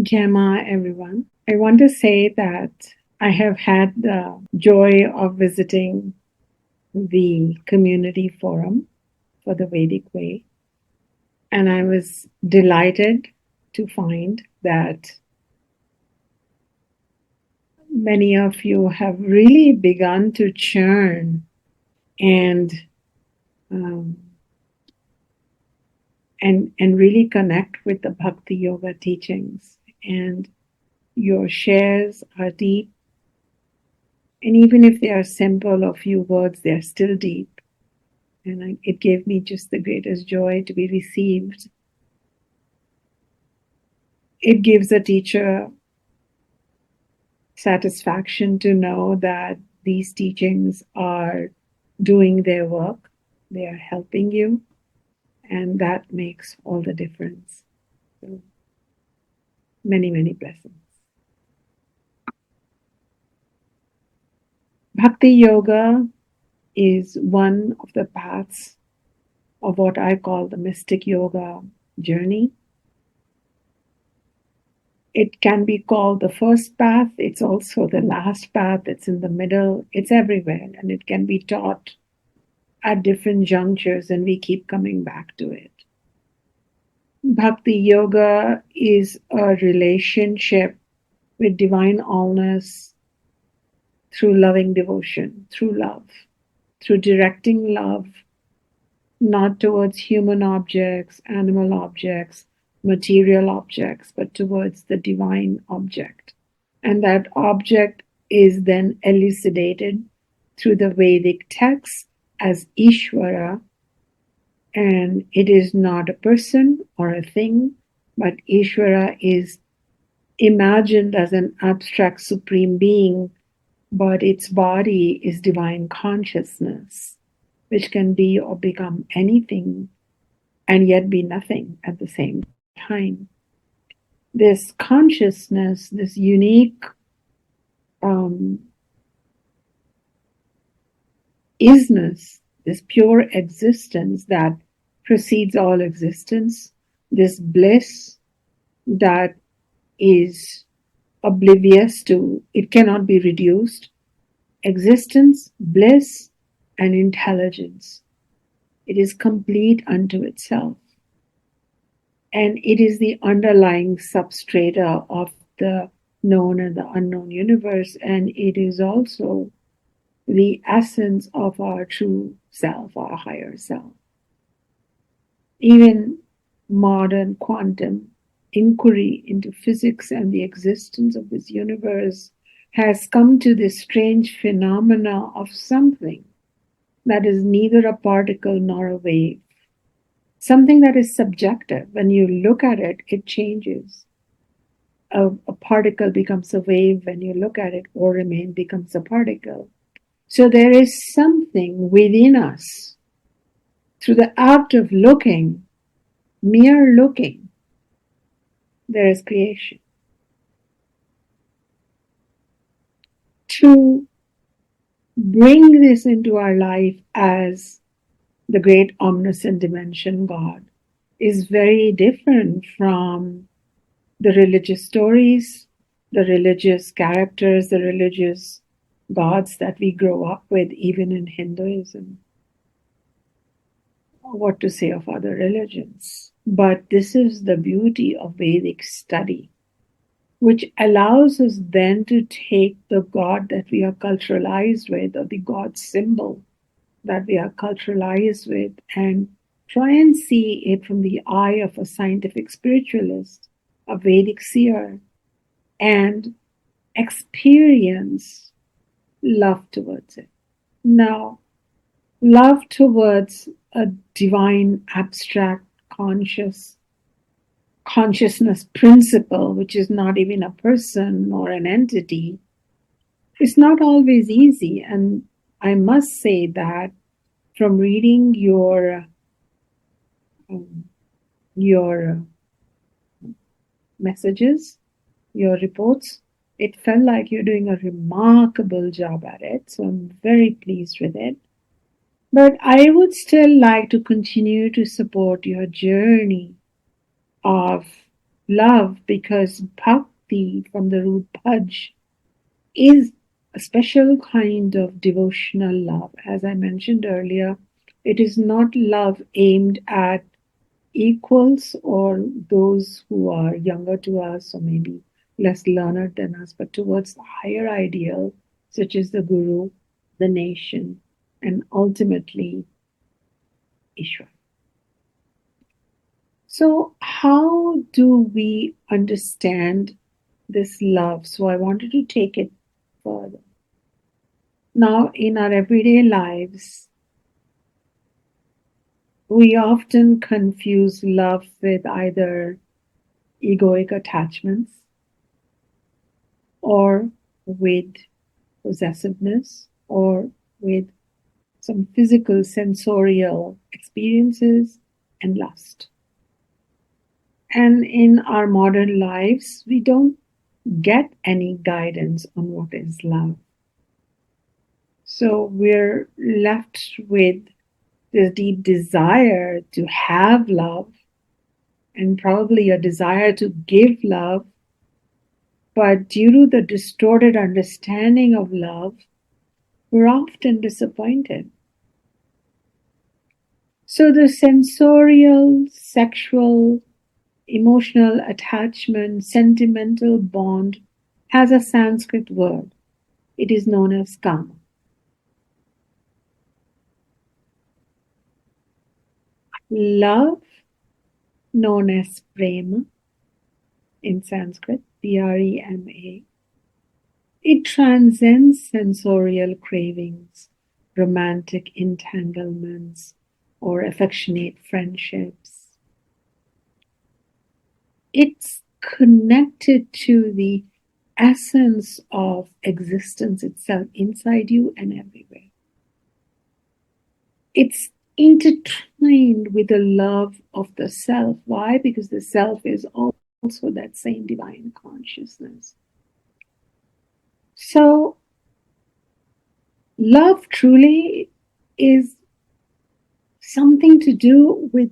Gemma, everyone. I want to say that I have had the joy of visiting the community forum for the Vedic Way, and I was delighted to find that many of you have really begun to churn and um, and really connect with the Bhakti Yoga teachings. And your shares are deep. And even if they are simple or few words, they are still deep. And it gave me just the greatest joy to be received. It gives a teacher satisfaction to know that these teachings are doing their work, they are helping you, and that makes all the difference. So, many, many blessings. Bhakti Yoga is one of the paths of what I call the mystic yoga journey. It can be called the first path. It's also the last path. It's in the middle. It's everywhere. And it can be taught at different junctures, and we keep coming back to it. Bhakti Yoga is a relationship with divine allness through loving devotion, through love, through directing love, not towards human objects, animal objects, material objects, but towards the divine object. And that object is then elucidated through the Vedic texts as Ishwara, and it is not a person or a thing, but Ishwara is imagined as an abstract supreme being, but its body is divine consciousness, which can be or become anything and yet be nothing at the same time. This consciousness, this unique is-ness, this pure existence that precedes all existence, this bliss that is oblivious to, it cannot be reduced, existence, bliss, and intelligence. It is complete unto itself. And it is the underlying substrata of the known and the unknown universe. And it is also the essence of our true self, our higher self. Even modern quantum inquiry into physics and the existence of this universe has come to this strange phenomena of something that is neither a particle nor a wave. Something that is subjective. When you look at it, it changes. A particle becomes a wave when you look at it, or remain becomes a particle. So there is something within us. Through the act of looking, mere looking, there is creation. To bring this into our life as the great omniscient dimension God is very different from the religious stories, the religious characters, the religious gods that we grow up with, even in Hinduism. What to say of other religions? But this is the beauty of Vedic study, which allows us then to take the God that we are culturalized with, or the God symbol that we are culturalized with, and try and see it from the eye of a scientific spiritualist, a Vedic seer, and experience love towards it. Now, love towards a divine, abstract, consciousness principle, which is not even a person or an entity, is not always easy. And I must say that from reading your messages, your reports, it felt like you're doing a remarkable job at it. So I'm very pleased with it. But I would still like to continue to support your journey of love, because bhakti from the root bhaj is a special kind of devotional love. As I mentioned earlier, it is not love aimed at equals or those who are younger to us or maybe less learned than us, but towards the higher ideal, such as the guru, the nation, and ultimately Ishwara. So, how do we understand this love? So, I wanted to take it further. Now, in our everyday lives, we often confuse love with either egoic attachments or with possessiveness or with some physical sensorial experiences and lust. And in our modern lives, we don't get any guidance on what is love. So we're left with this deep desire to have love and probably a desire to give love. But due to the distorted understanding of love, we're often disappointed. So the sensorial, sexual, emotional attachment, sentimental bond has a Sanskrit word. It is known as kama. Love, known as prema in Sanskrit, Prema, it transcends sensorial cravings, romantic entanglements, or affectionate friendships. It's connected to the essence of existence itself inside you and everywhere. It's intertwined with the love of the self. Why? Because the self is also that same divine consciousness. So, love truly is something to do with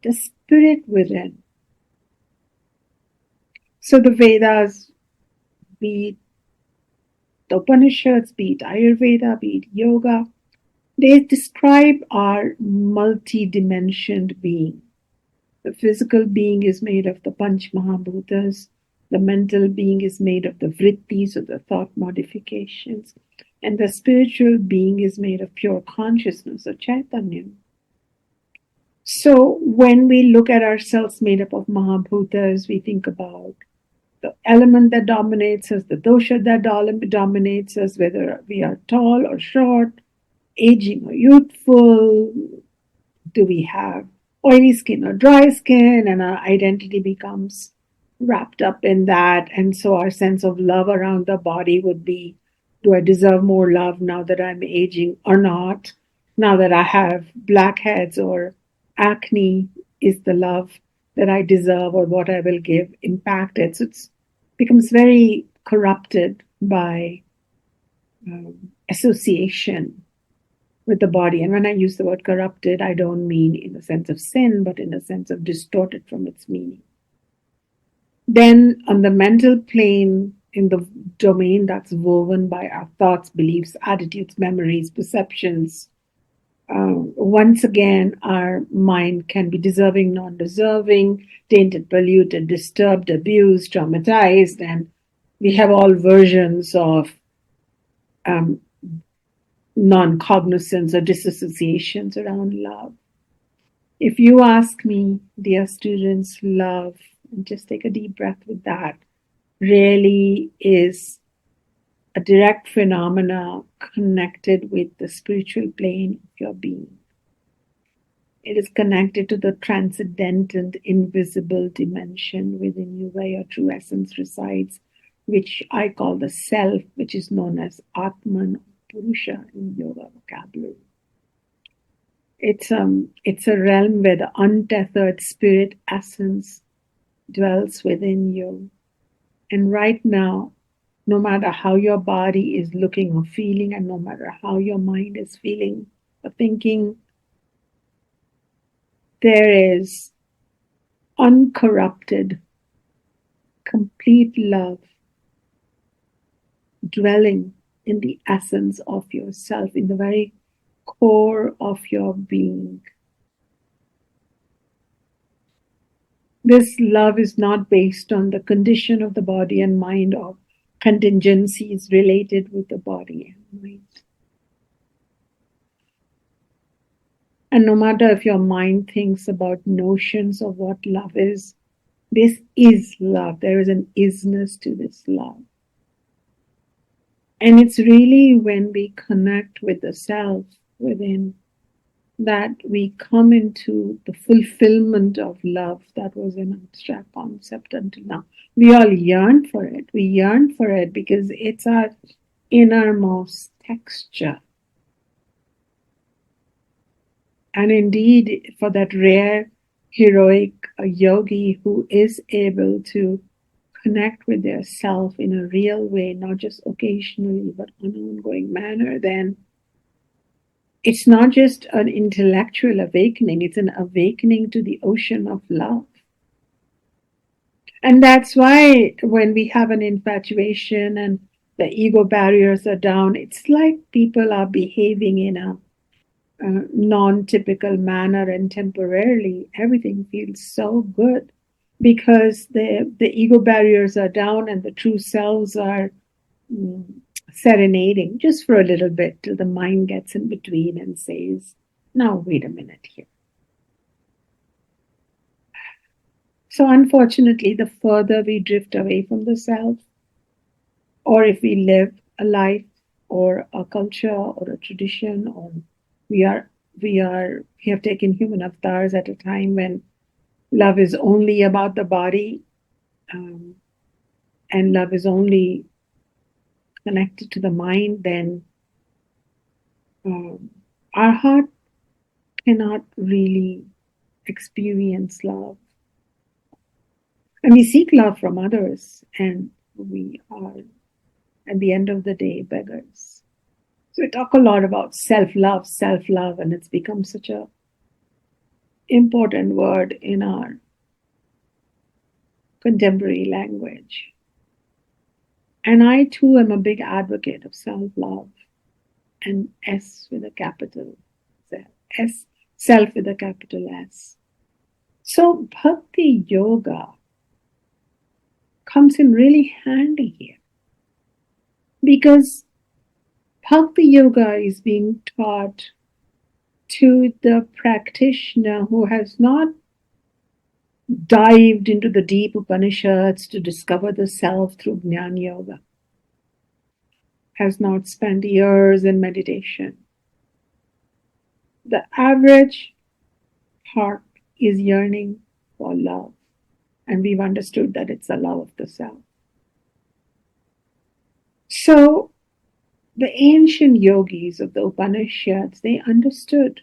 the spirit within. So, the Vedas, be it the Upanishads, be it Ayurveda, be it yoga, they describe our multi-dimensioned being. The physical being is made of the Panch Mahabhutas. The mental being is made of the vrittis, or the thought modifications. And the spiritual being is made of pure consciousness, or Chaitanya. So when we look at ourselves made up of Mahabhutas, we think about the element that dominates us, the dosha that dominates us, whether we are tall or short, aging or youthful, do we have oily skin or dry skin, and our identity becomes wrapped up in that. And so our sense of love around the body would be, do I deserve more love now that I'm aging or not? Now that I have blackheads or acne, is the love that I deserve or what I will give impacted? So it becomes very corrupted by association with the body. And when I use the word corrupted, I don't mean in the sense of sin, but in the sense of distorted from its meaning. Then, on the mental plane, in the domain that's woven by our thoughts, beliefs, attitudes, memories, perceptions, once again, our mind can be deserving, non deserving, tainted, polluted, disturbed, abused, traumatized, and we have all versions of um, non cognizance or disassociations around love. If you ask me, dear students, love, and just take a deep breath with that, really is a direct phenomena connected with the spiritual plane of your being. It is connected to the transcendental, invisible dimension within you where your true essence resides, which I call the self, which is known as Atman, Purusha in yoga vocabulary. It's a realm where the untethered spirit essence dwells within you. And right now, no matter how your body is looking or feeling, and no matter how your mind is feeling or thinking, there is uncorrupted complete love dwelling in the essence of yourself, in the very core of your being. This love is not based on the condition of the body and mind or contingencies related with the body and mind. And no matter if your mind thinks about notions of what love is, this is love. There is an is-ness to this love. And it's really when we connect with the self within that we come into the fulfillment of love that was an abstract concept until now. We all yearn for it. We yearn for it because it's our innermost texture. And indeed, for that rare, heroic yogi who is able to connect with their self in a real way, not just occasionally, but on an ongoing manner, then it's not just an intellectual awakening, it's an awakening to the ocean of love. And that's why when we have an infatuation and the ego barriers are down, it's like people are behaving in a non-typical manner, and temporarily everything feels so good because the ego barriers are down and the true selves are serenading just for a little bit till the mind gets in between and says, now wait a minute here. So unfortunately, the further we drift away from the self, or if we live a life or a culture or a tradition, or we have taken human avatars at a time when love is only about the body, and love is only connected to the mind, then our heart cannot really experience love. And we seek love from others, and we are, at the end of the day, beggars. So we talk a lot about self-love, and it's become such a important word in our contemporary language. And I too am a big advocate of self-love, and S with a capital S, self with a capital S. So Bhakti Yoga comes in really handy here, because Bhakti Yoga is being taught to the practitioner who has not dived into the deep Upanishads to discover the self through Jnana Yoga, has not spent years in meditation. The average heart is yearning for love, and we've understood that it's the love of the self. So the ancient yogis of the Upanishads, they understood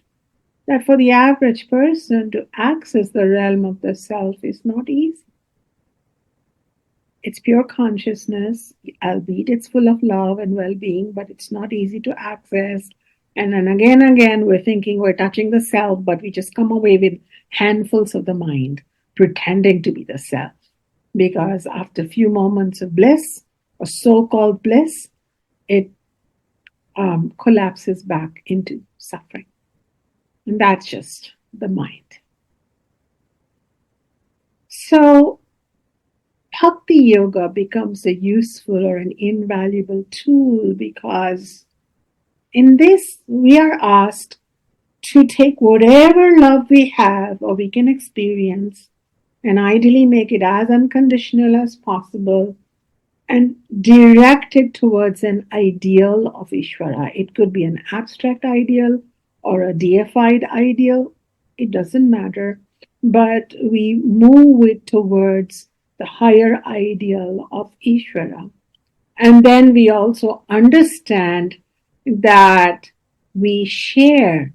that for the average person to access the realm of the self is not easy. It's pure consciousness, albeit it's full of love and well-being, but it's not easy to access. And then again, we're thinking we're touching the self, but we just come away with handfuls of the mind, pretending to be the self. Because after a few moments of bliss, or so-called bliss, it collapses back into suffering. And that's just the mind. So Bhakti Yoga becomes a useful or an invaluable tool, because in this we are asked to take whatever love we have or we can experience and ideally make it as unconditional as possible and direct it towards an ideal of Ishwara. It could be an abstract ideal or a deified ideal. It doesn't matter. But we move it towards the higher ideal of Ishwara. And then we also understand that we share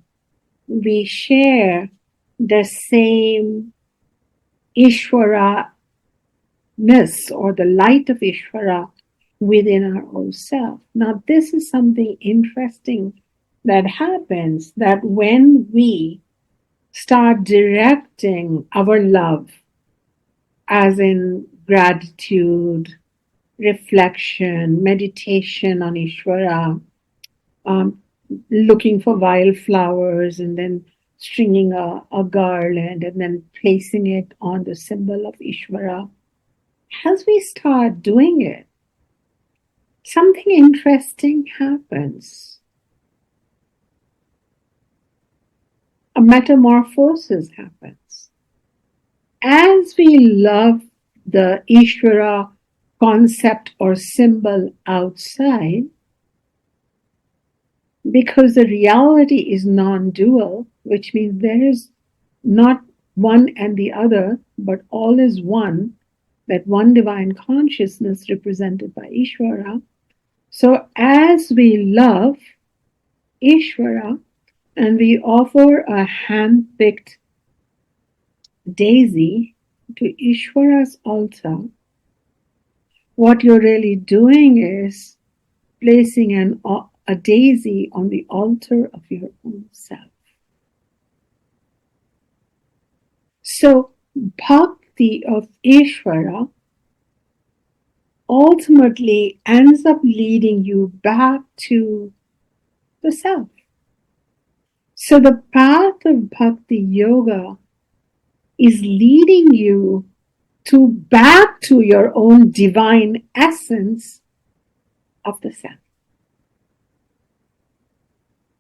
the same Ishwara or the light of Ishwara within our own self. Now, this is something interesting that happens, that when we start directing our love, as in gratitude, reflection, meditation on Ishwara, um, looking for wildflowers and then stringing a garland and then placing it on the symbol of Ishwara. As we start doing it, something interesting happens. A metamorphosis happens. As we love the Ishvara concept or symbol outside, because the reality is non-dual, which means there is not one and the other, but all is one, that one divine consciousness represented by Ishvara. So as we love Ishvara and we offer a hand-picked daisy to Ishvara's altar, what you're really doing is placing a daisy on the altar of your own self. So, bhakti of Ishvara ultimately ends up leading you back to the self. So, the path of Bhakti Yoga is leading you back to your own divine essence of the self.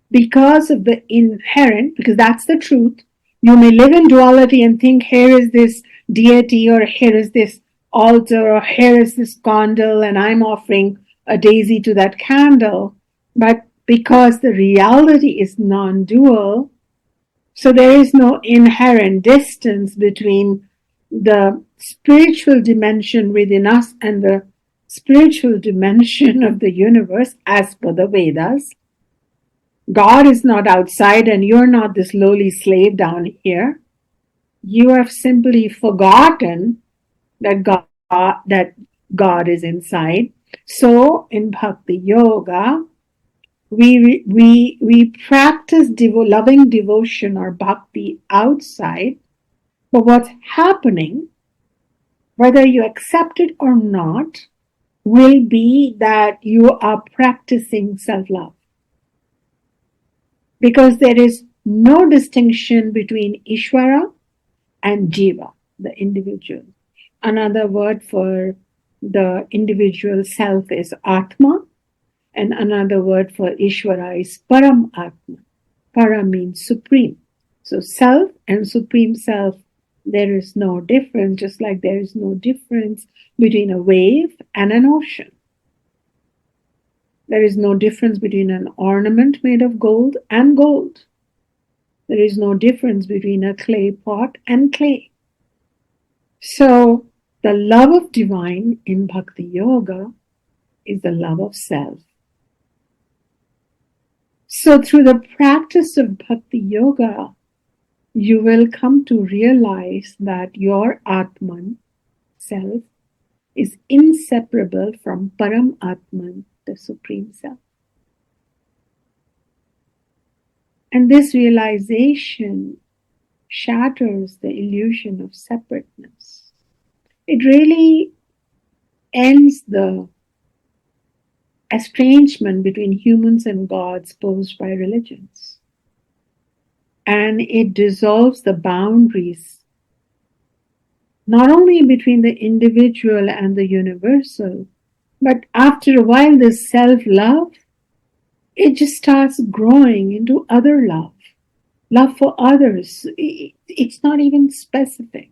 Because of the inherent, because that's the truth, you may live in duality and think here is this deity or here is this altar or here is this candle and I'm offering a daisy to that candle. But because the reality is non-dual, so there is no inherent distance between the spiritual dimension within us and the spiritual dimension of the universe as per the Vedas. God is not outside and you're not this lowly slave down here. You have simply forgotten that God is inside. So in Bhakti Yoga, we practice loving devotion or bhakti outside, but what's happening, whether you accept it or not, will be that you are practicing self-love. Because there is no distinction between Ishwara and Jiva, the individual. Another word for the individual self is Atma, and another word for Ishwara is Param Atma. Para means supreme. So self and supreme self, there is no difference, just like there is no difference between a wave and an ocean. There is no difference between an ornament made of gold and gold. There is no difference between a clay pot and clay. So, the love of divine in Bhakti Yoga is the love of self. So, through the practice of Bhakti Yoga, you will come to realize that your Atman, self, is inseparable from Param Atman, the Supreme Self. And this realization shatters the illusion of separateness. It really ends the estrangement between humans and gods posed by religions. And it dissolves the boundaries, not only between the individual and the universal, but after a while, this self-love, it just starts growing into other love. Love for others. It's not even specific.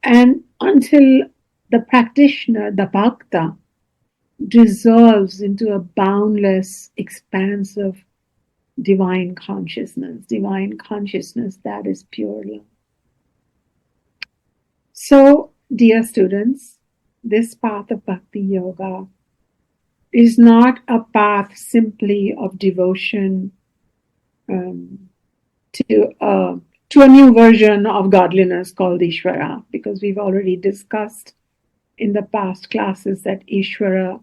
And until the practitioner, the bhakta, dissolves into a boundless expanse of divine consciousness that is pure love. So, dear students, this path of Bhakti Yoga is not a path simply of devotion to a new version of godliness called Ishwara, because we've already discussed in the past classes that Ishwara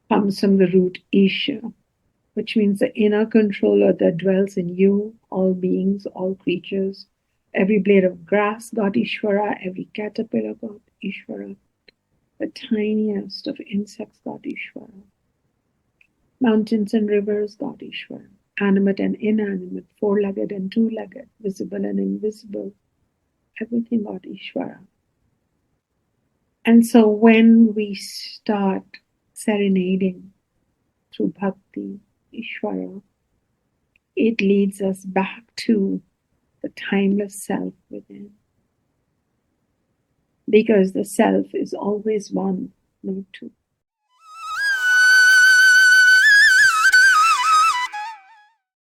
comes from the root Isha, which means the inner controller that dwells in you, all beings, all creatures, Every blade of grass got Ishwara, every caterpillar got Ishwara, the tiniest of insects got Ishwara. Mountains and rivers got Ishwara, animate and inanimate, four-legged and two-legged, visible and invisible, everything got Ishwara. And so when we start serenading through bhakti, Ishwara, it leads us back to the timeless self within. Because the self is always one, not two.